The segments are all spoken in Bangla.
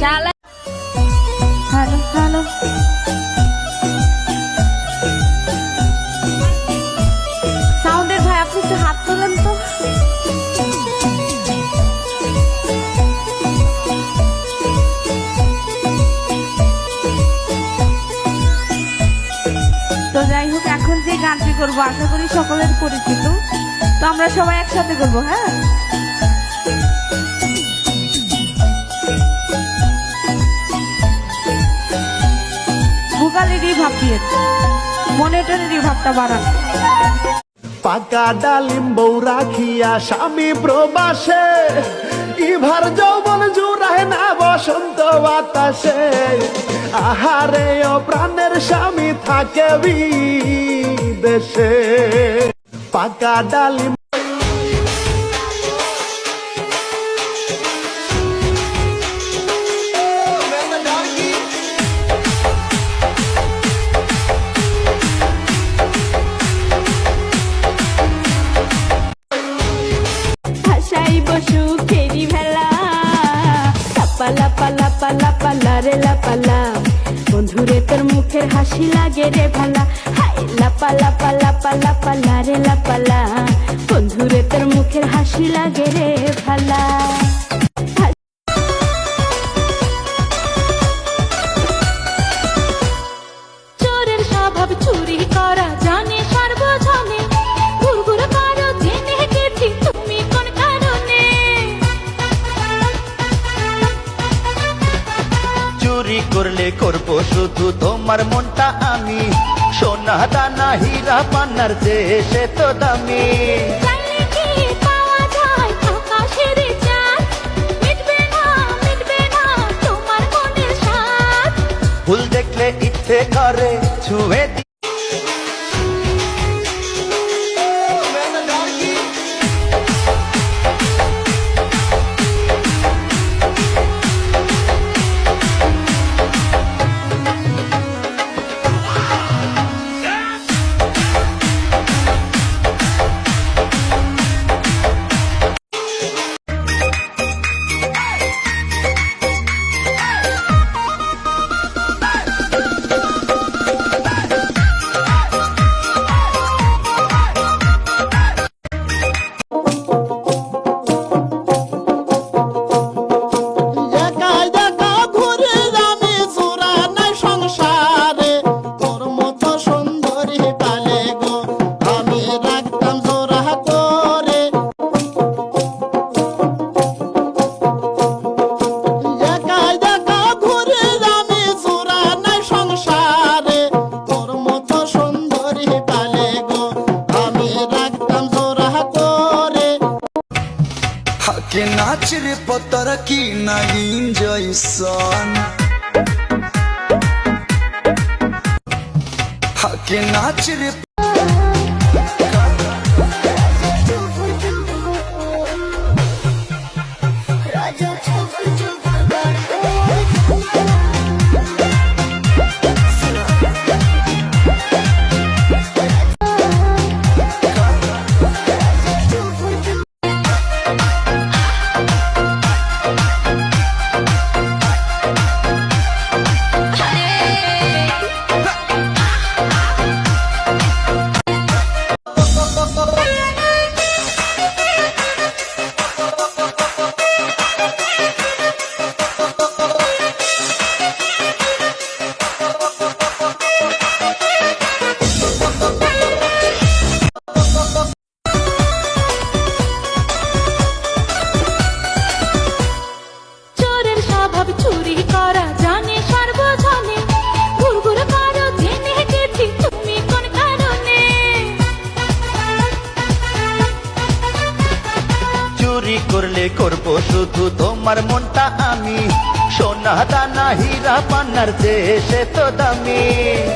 হ্যালো হ্যালো, সাউন্ডের ভাই আপনি একটু হাত তোলেন তো। তো যাই হোক, এখন যে গানটি করবো আশা করি সকলের পরিচিত, তো আমরা সবাই একসাথে করবো। হ্যাঁ, ভোকালেরই ভাব দিয়ে মনিটরেরই ভাবটা বাড়ান। পাকা ডালিম বউ রাখিয়া স্বামী প্রবাসে, ইভার যৌবন জুড়ায় না বসন্ত বাতাসে। আহারে ও প্রাণের স্বামী থাকে বিদেশে। পাকা ডালিম সুখেরি ভেলা লাপালা পালা পালা পালা রে লাপালা, বন্ধুরে তোর মুখের হাসি লাগে রে ভালা। হাই লাপালা পালা পালা পালা রে লাপালা, বন্ধুরে তোর মুখের হাসি লাগে রে ভালা। চোরের স্বভাব চুরি করা জানে সর্বজনে, ঘুরঘুর করো জেনে গেছি তুমি কোন কারণে। চুরি করলে করবো শুধু তোমার মনটা আমি, সোনা দানা হীরা পান্নার চেয়ে সে তো দামি। চাইলে কি পাওয়া যায় আকাশের চাঁদ, মিটবে না তোমার মনের স্বাদ। ফুল দেখলে ইচ্ছে করে ছুঁয়ে নাচ রে পতর কি নাগিন জয়সন, হাকে নাচ রে চুরি করা জানে সর্বজনে, ঘুরঘুর করো জেনে গেছি তুমি কোন কারণে। চুরি করলে করবো শুধু তোমার মনটা আমি, সোনা দানা হীরা পান্নার চেয়ে সে তো দামি।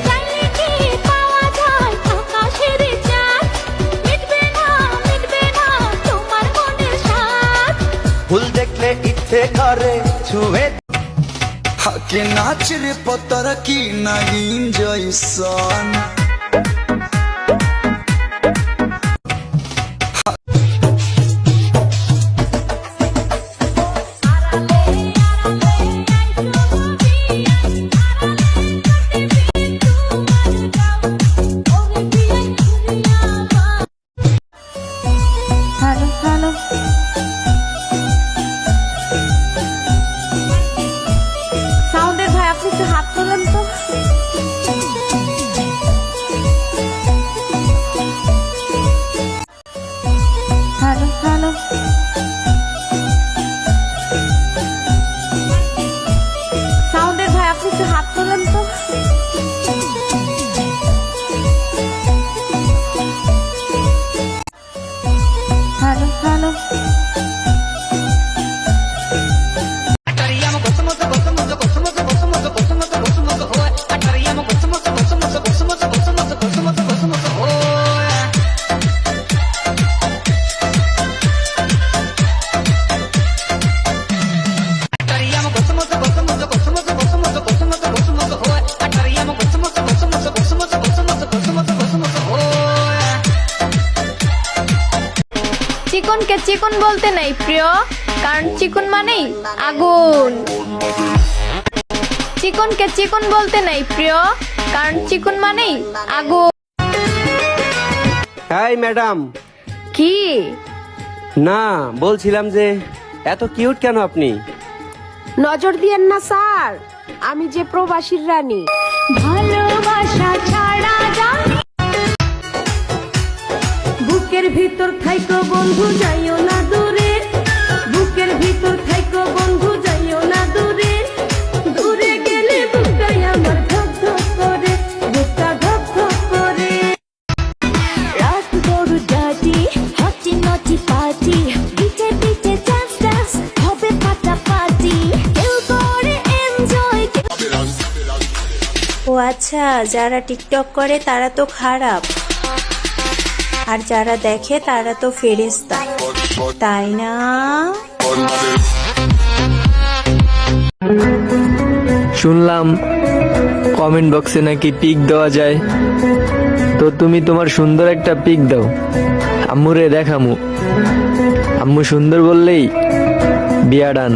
চাইলে কি পাওয়া যায় আকাশের চাঁদ, মিটবে না তোমার মনের স্বাদ। ফুল দেখলে ইচ্ছে করে ছুঁয়ে হাকে নাচ রে পতর কি নাগিন জয়সন। সাউন্ডের ভাই আপনি একটু হাত তোলেন তো। হ্যালো হ্যালো, সাউন্ডের ভাই আপনি একটু হাত তোলেন তো। হ্যালো হ্যালো, চিকনকে চিকন বলতে নেই প্রিয়, কারণ চিকন মানেই আগুন। চিকনকে চিকন বলতে নেই প্রিয়, কারণ চিকন মানেই আগুন। High madam. কি? না, বলছিলাম যে এত কিউট কেন আপনি? নজর দিয়েন না স্যার, আমি যে প্রবাসীর রানী। ভালোবাসা ছাড়া জানি বুকের ভিতর থাইকো বন্ধু যাইও না দূরে, বুকের ভিতর থাইকো বন্ধু যাইও না দূরে, দূরে গেলে বুকটাই আমার ধক ধক করে, বুকটা ধক ধক করে। রাত বড় ডাটি হটি নটি পার্টি, পিঠে পিঠে ডান্স ডান্স হবে ফাটাফাটি, কেউ করে এনজয়। ও আচ্ছা, যারা টিকটক করে তারা তো খারাপ, আর যারা দেখে তারা তো ফেরেশতা, তাই না? শুনলাম কমেন্ট বক্সে নাকি পিক দেওয়া যায়, তো তুমি তোমার সুন্দর একটা পিক দাও, আম্মুরে দেখামু। আম্মু সুন্দর বললেই বিয়া ডান।